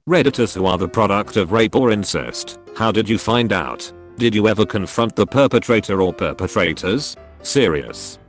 Redditors who are the product of rape or incest, how did you find out? Did you ever confront the perpetrator or perpetrators? Serious.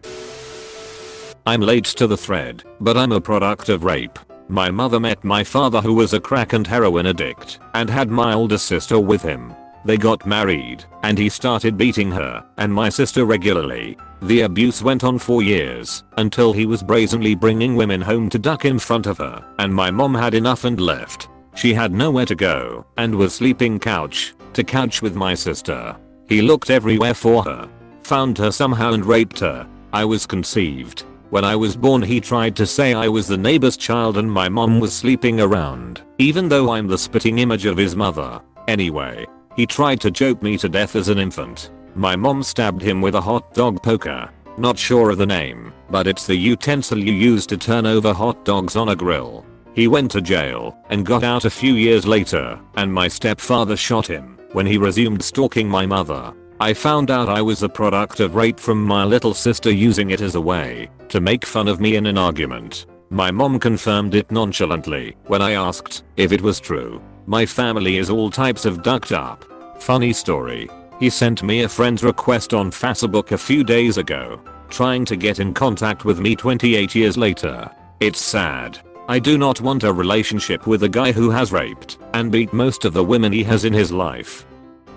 I'm late to the thread, but I'm a product of rape. My mother met my father, who was a crack and heroin addict, and had my older sister with him. They got married, and he started beating her and my sister regularly. The abuse went on for years, until he was brazenly bringing women home to duck in front of her, and my mom had enough and left. She had nowhere to go, and was sleeping couch to couch with my sister. He looked everywhere for her, found her somehow and raped her. I was conceived. When I was born, he tried to say I was the neighbor's child and my mom was sleeping around, even though I'm the spitting image of his mother. Anyway, he tried to choke me to death as an infant. My mom stabbed him with a hot dog poker. Not sure of the name, but it's the utensil you use to turn over hot dogs on a grill. He went to jail and got out a few years later, and my stepfather shot him when he resumed stalking my mother. I found out I was a product of rape from my little sister using it as a way to make fun of me in an argument. My mom confirmed it nonchalantly when I asked if it was true. My family is all types of ducked up. Funny story. He sent me a friend's request on Facebook a few days ago, trying to get in contact with me 28 years later. It's sad. I do not want a relationship with a guy who has raped and beat most of the women he has in his life.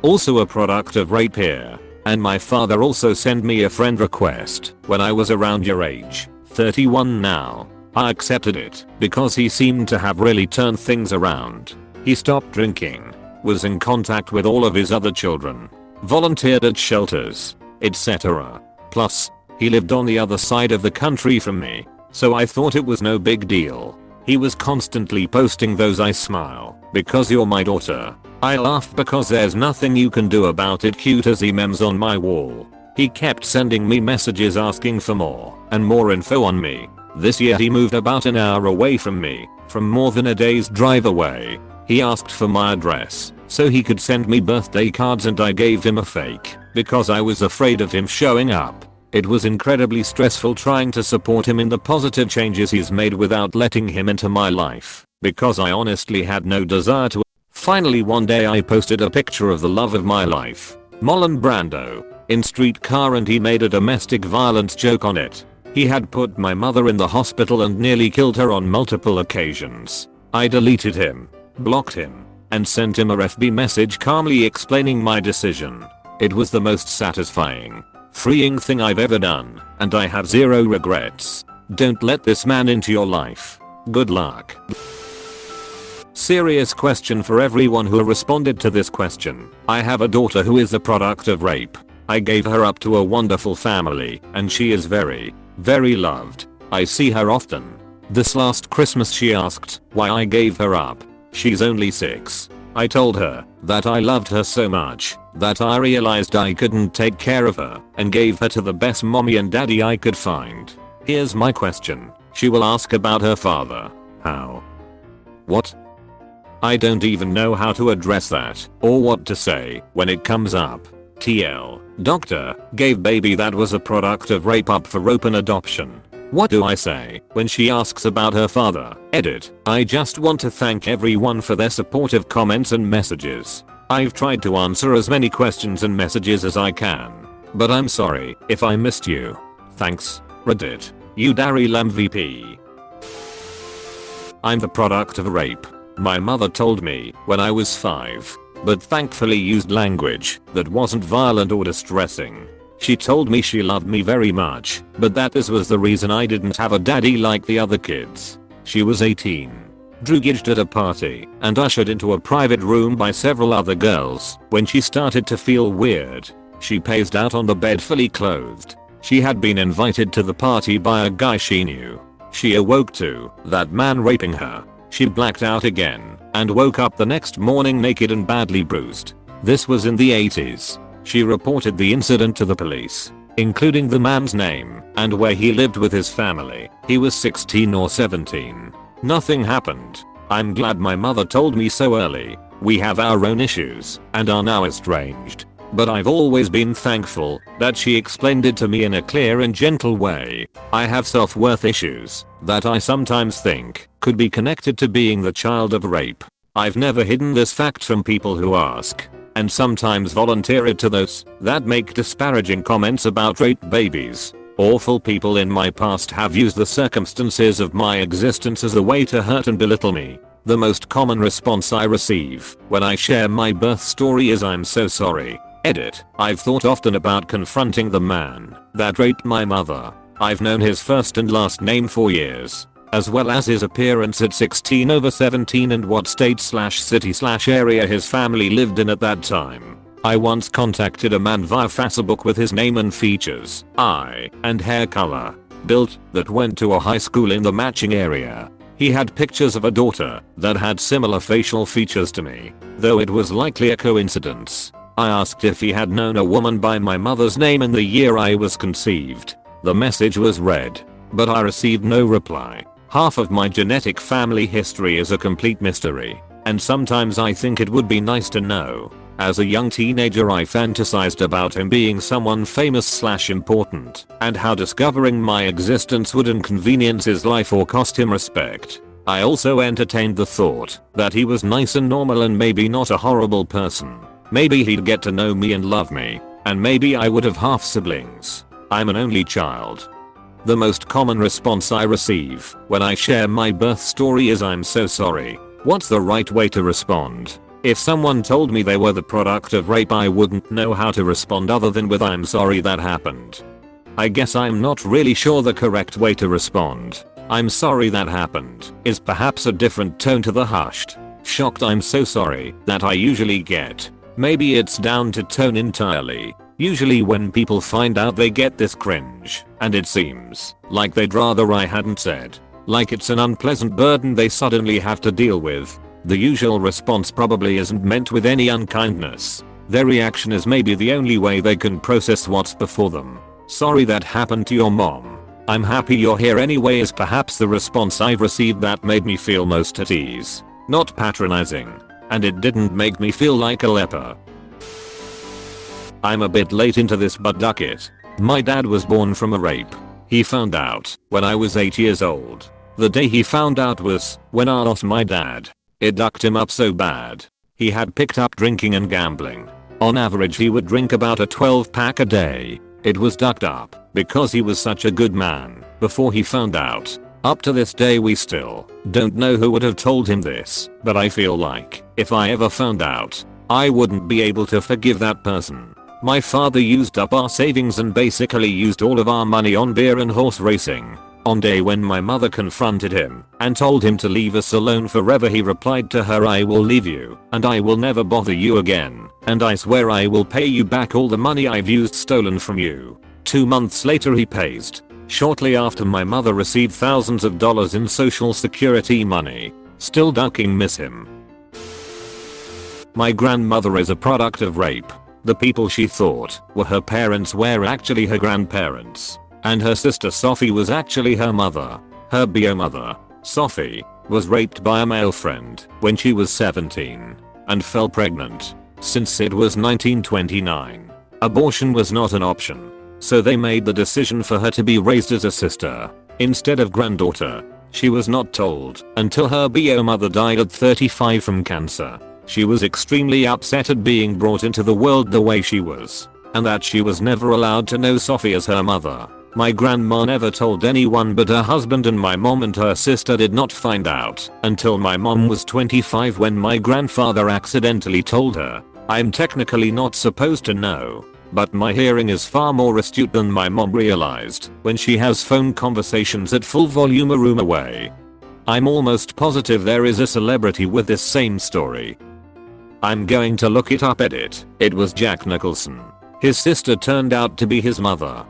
Also a product of rape here. And my father also sent me a friend request when I was around your age, 31 now. I accepted it because he seemed to have really turned things around. He stopped drinking, was in contact with all of his other children, volunteered at shelters, etc. Plus, he lived on the other side of the country from me, so I thought it was no big deal. He was constantly posting those "I smile because you're my daughter. I laugh because there's nothing you can do about it" cute as he memes on my wall. He kept sending me messages asking for more and more info on me. This year he moved about an hour away from me, from more than a day's drive away. He asked for my address so he could send me birthday cards, and I gave him a fake because I was afraid of him showing up. It was incredibly stressful trying to support him in the positive changes he's made without letting him into my life, because I honestly had no desire to. Finally one day I posted a picture of the love of my life, Marlon Brando, in streetcar, and he made a domestic violence joke on it. He had put my mother in the hospital and nearly killed her on multiple occasions. I deleted him, blocked him, and sent him a FB message calmly explaining my decision. It was the most satisfying, freeing thing I've ever done, and I have zero regrets. Don't let this man into your life. Good luck. Serious question for everyone who responded to this question. I have a daughter who is the product of rape. I gave her up to a wonderful family, and she is very, very loved. I see her often. This last Christmas she asked why I gave her up. She's only 6. I told her that I loved her so much that I realized I couldn't take care of her and gave her to the best mommy and daddy I could find. Here's my question. She will ask about her father. How? What? I don't even know how to address that or what to say when it comes up. TL. Doctor gave baby that was a product of rape up for open adoption. What do I say when she asks about her father? Edit. I just want to thank everyone for their supportive comments and messages. I've tried to answer as many questions and messages as I can, but I'm sorry if I missed you. Thanks, Reddit. You Daryl MVP. I'm the product of rape. My mother told me when I was 5, but thankfully used language that wasn't violent or distressing. She told me she loved me very much, but that this was the reason I didn't have a daddy like the other kids. She was 18, drugged at a party, and ushered into a private room by several other girls. When she started to feel weird, she passed out on the bed fully clothed. She had been invited to the party by a guy she knew. She awoke to that man raping her. She blacked out again and woke up the next morning naked and badly bruised. This was in the 80s. She reported the incident to the police, including the man's name and where he lived with his family. He was 16 or 17. Nothing happened. I'm glad my mother told me so early. We have our own issues and are now estranged. But I've always been thankful that she explained it to me in a clear and gentle way. I have self-worth issues that I sometimes think could be connected to being the child of rape. I've never hidden this fact from people who ask, and sometimes volunteer it to those that make disparaging comments about rape babies. Awful people in my past have used the circumstances of my existence as a way to hurt and belittle me. The most common response I receive when I share my birth story is "I'm so sorry." Edit. I've thought often about confronting the man that raped my mother. I've known his first and last name for years, as well as his appearance at 16/17 and what state/city/area his family lived in at that time. I once contacted a man via Facebook with his name and features, eye and hair color, built, that went to a high school in the matching area. He had pictures of a daughter that had similar facial features to me, though it was likely a coincidence. I asked if he had known a woman by my mother's name in the year I was conceived. The message was read, but I received no reply. Half of my genetic family history is a complete mystery, and sometimes I think it would be nice to know. As a young teenager I fantasized about him being someone famous/important, and how discovering my existence would inconvenience his life or cost him respect. I also entertained the thought that he was nice and normal and maybe not a horrible person. Maybe he'd get to know me and love me, and maybe I would have half siblings. I'm an only child. The most common response I receive when I share my birth story is "I'm so sorry." What's the right way to respond? If someone told me they were the product of rape, I wouldn't know how to respond other than with "I'm sorry that happened." I guess I'm not really sure the correct way to respond. "I'm sorry that happened" is perhaps a different tone to the hushed, shocked "I'm so sorry" that I usually get. Maybe it's down to tone entirely. Usually when people find out they get this cringe, and it seems like they'd rather I hadn't said. Like it's an unpleasant burden they suddenly have to deal with. The usual response probably isn't meant with any unkindness. Their reaction is maybe the only way they can process what's before them. "Sorry that happened to your mom. I'm happy you're here anyway" is perhaps the response I've received that made me feel most at ease. Not patronizing. And it didn't make me feel like a leper. I'm a bit late into this, but duck it. My dad was born from a rape. He found out when I was 8 years old. The day he found out was when I lost my dad. It ducked him up so bad. He had picked up drinking and gambling. On average he would drink about a 12-pack a day. It was ducked up because he was such a good man before he found out. Up to this day we still don't know who would have told him this, but I feel like if I ever found out, I wouldn't be able to forgive that person. My father used up our savings and basically used all of our money on beer and horse racing. On day when my mother confronted him and told him to leave us alone forever, he replied to her, "I will leave you, and I will never bother you again, and I swear I will pay you back all the money I've used stolen from you." 2 months later he paid. Shortly after, my mother received thousands of dollars in social security money. Still ducking miss him. My grandmother is a product of rape. The people she thought were her parents were actually her grandparents. And her sister Sophie was actually her mother. Her bio mother, Sophie, was raped by a male friend when she was 17 and fell pregnant. Since it was 1929, abortion was not an option. So they made the decision for her to be raised as a sister instead of granddaughter. She was not told until her bio mother died at 35 from cancer. She was extremely upset at being brought into the world the way she was, and that she was never allowed to know Sophie as her mother. My grandma never told anyone but her husband, and my mom and her sister did not find out until my mom was 25 when my grandfather accidentally told her. I'm technically not supposed to know, but my hearing is far more astute than my mom realized when she has phone conversations at full volume a room away. I'm almost positive there is a celebrity with this same story. I'm going to look it up. Edit. It was Jack Nicholson. His sister turned out to be his mother.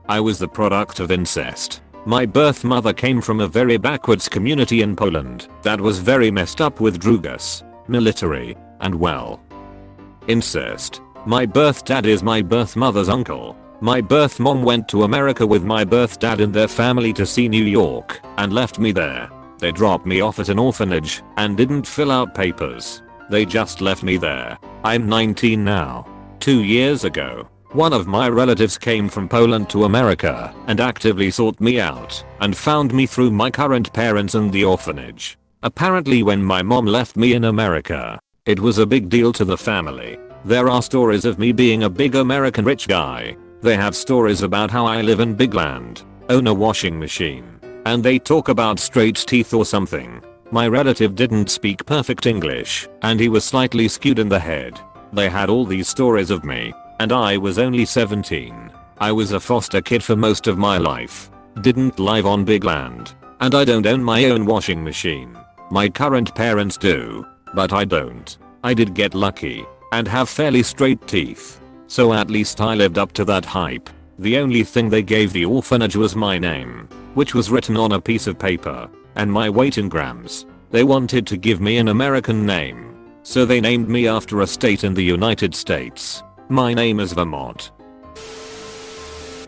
I was the product of incest. My birth mother came from a very backwards community in Poland that was very messed up with drugas, military, and well, incest. My birth dad is my birth mother's uncle. My birth mom went to America with my birth dad and their family to see New York and left me there. They dropped me off at an orphanage and didn't fill out papers. They just left me there. I'm 19 now. 2 years ago, one of my relatives came from Poland to America and actively sought me out and found me through my current parents and the orphanage. Apparently when my mom left me in America, it was a big deal to the family. There are stories of me being a big American rich guy. They have stories about how I live in big land, own a washing machine, and they talk about straight teeth or something. My relative didn't speak perfect English, and he was slightly skewed in the head. They had all these stories of me, and I was only 17. I was a foster kid for most of my life. Didn't live on big land, and I don't own my own washing machine. My current parents do, but I don't. I did get lucky, and have fairly straight teeth. So at least I lived up to that hype. The only thing they gave the orphanage was my name, which was written on a piece of paper, and my weight in grams. They wanted to give me an American name, so they named me after a state in the United States. My name is Vermont.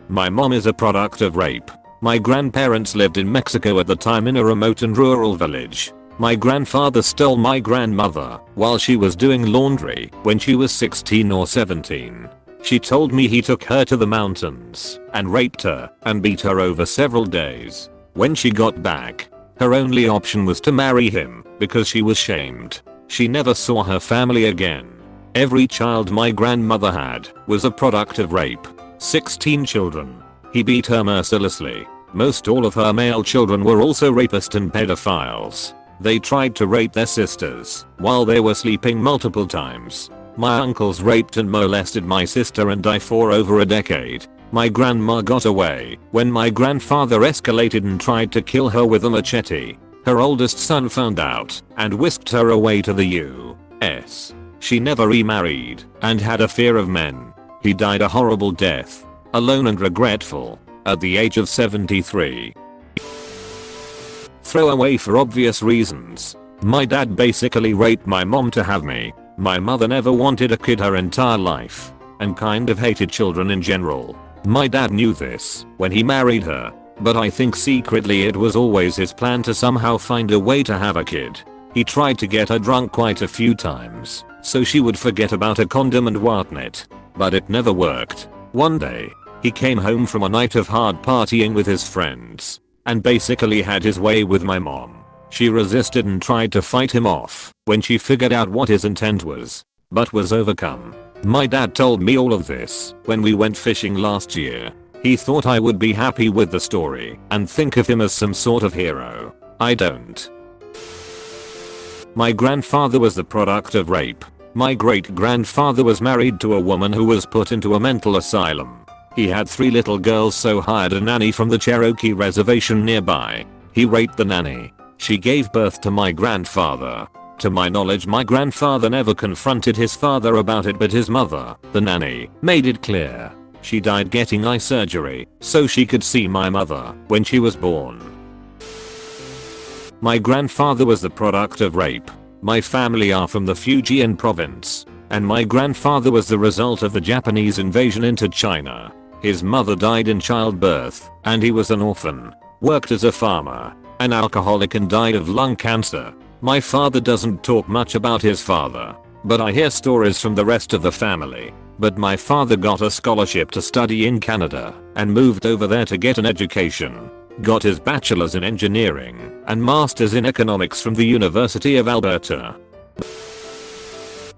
My mom is a product of rape. My grandparents lived in Mexico at the time in a remote and rural village. My grandfather stole my grandmother while she was doing laundry when she was 16 or 17. She told me he took her to the mountains and raped her and beat her over several days. When she got back, her only option was to marry him because she was shamed. She never saw her family again. Every child my grandmother had was a product of rape. 16 children. He beat her mercilessly. Most all of her male children were also rapists and pedophiles. They tried to rape their sisters while they were sleeping multiple times. My uncles raped and molested my sister and I for over a decade. My grandma got away when my grandfather escalated and tried to kill her with a machete. Her oldest son found out and whisked her away to the US. She never remarried and had a fear of men. He died a horrible death, alone and regretful, at the age of 73. Throw away for obvious reasons. My dad basically raped my mom to have me. My mother never wanted a kid her entire life, and kind of hated children in general. My dad knew this when he married her, but I think secretly it was always his plan to somehow find a way to have a kid. He tried to get her drunk quite a few times, so she would forget about a condom and whatnot, but it never worked. One day, he came home from a night of hard partying with his friends, and basically had his way with my mom. She resisted and tried to fight him off when she figured out what his intent was, but was overcome. My dad told me all of this when we went fishing last year. He thought I would be happy with the story and think of him as some sort of hero. I don't. My grandfather was the product of rape. My great-grandfather was married to a woman who was put into a mental asylum. He had 3 little girls, so hired a nanny from the Cherokee reservation nearby. He raped the nanny. She gave birth to my grandfather. To my knowledge, my grandfather never confronted his father about it, but his mother, the nanny, made it clear. She died getting eye surgery so she could see my mother when she was born. My grandfather was the product of rape. My family are from the Fujian province, and my grandfather was the result of the Japanese invasion into China. His mother died in childbirth, and he was an orphan. Worked as a farmer, an alcoholic, and died of lung cancer. My father doesn't talk much about his father, but I hear stories from the rest of the family. But my father got a scholarship to study in Canada and moved over there to get an education. Got his bachelor's in engineering and master's in economics from the University of Alberta.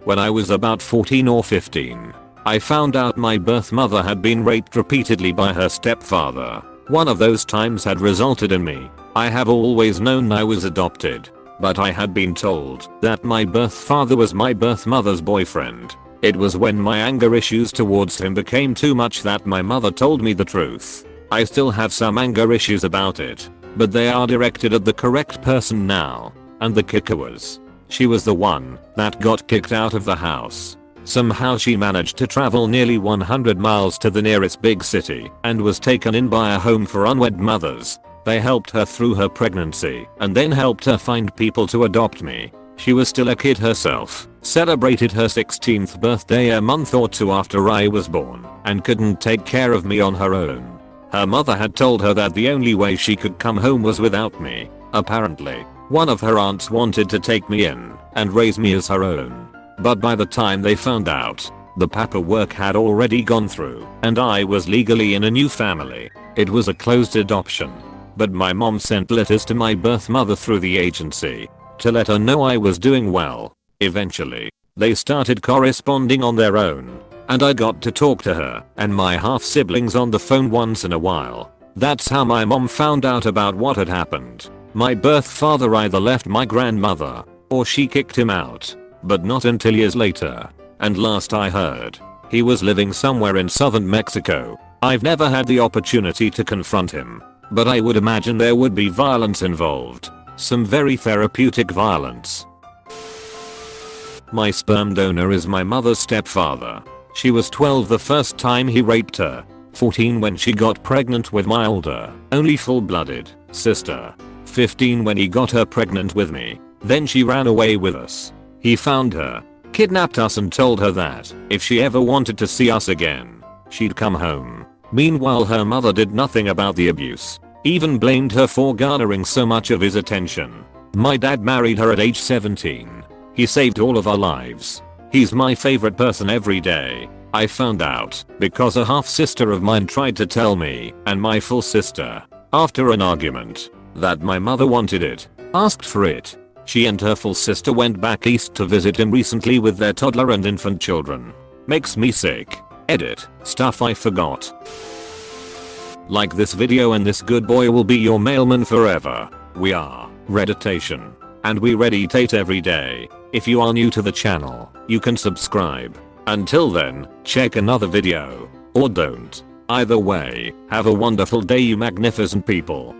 When I was about 14 or 15, I found out my birth mother had been raped repeatedly by her stepfather. One of those times had resulted in me. I have always known I was adopted, but I had been told that my birth father was my birth mother's boyfriend. It was when my anger issues towards him became too much that my mother told me the truth. I still have some anger issues about it, but they are directed at the correct person now. And the kicker was, she was the one that got kicked out of the house. Somehow she managed to travel nearly 100 miles to the nearest big city and was taken in by a home for unwed mothers. They helped her through her pregnancy and then helped her find people to adopt me. She was still a kid herself, celebrated her 16th birthday a month or 2 after I was born, and couldn't take care of me on her own. Her mother had told her that the only way she could come home was without me. Apparently, one of her aunts wanted to take me in and raise me as her own. But by the time they found out, the paperwork had already gone through and I was legally in a new family. It was a closed adoption. But my mom sent letters to my birth mother through the agency, to let her know I was doing well. Eventually, they started corresponding on their own, and I got to talk to her and my half siblings on the phone once in a while. That's how my mom found out about what had happened. My birth father either left my grandmother or she kicked him out, but not until years later. And last I heard, he was living somewhere in southern Mexico. I've never had the opportunity to confront him, but I would imagine there would be violence involved. Some very therapeutic violence. My sperm donor is my mother's stepfather. She was 12 the first time he raped her, 14 when she got pregnant with my older, only full-blooded, sister, 15 when he got her pregnant with me. Then she ran away with us. He found her, kidnapped us and told her that if she ever wanted to see us again, she'd come home. Meanwhile her mother did nothing about the abuse, even blamed her for garnering so much of his attention. My dad married her at age 17. He saved all of our lives. He's my favorite person every day. I found out because a half sister of mine tried to tell me and my full sister, after an argument, that my mother wanted it, asked for it. She and her full sister went back east to visit him recently with their toddler and infant children. Makes me sick. Edit. Stuff I forgot. Like this video and this good boy will be your mailman forever. We are Redditation, and we redditate every day. If you are new to the channel, you can subscribe. Until then, check another video. Or don't. Either way, have a wonderful day you magnificent people.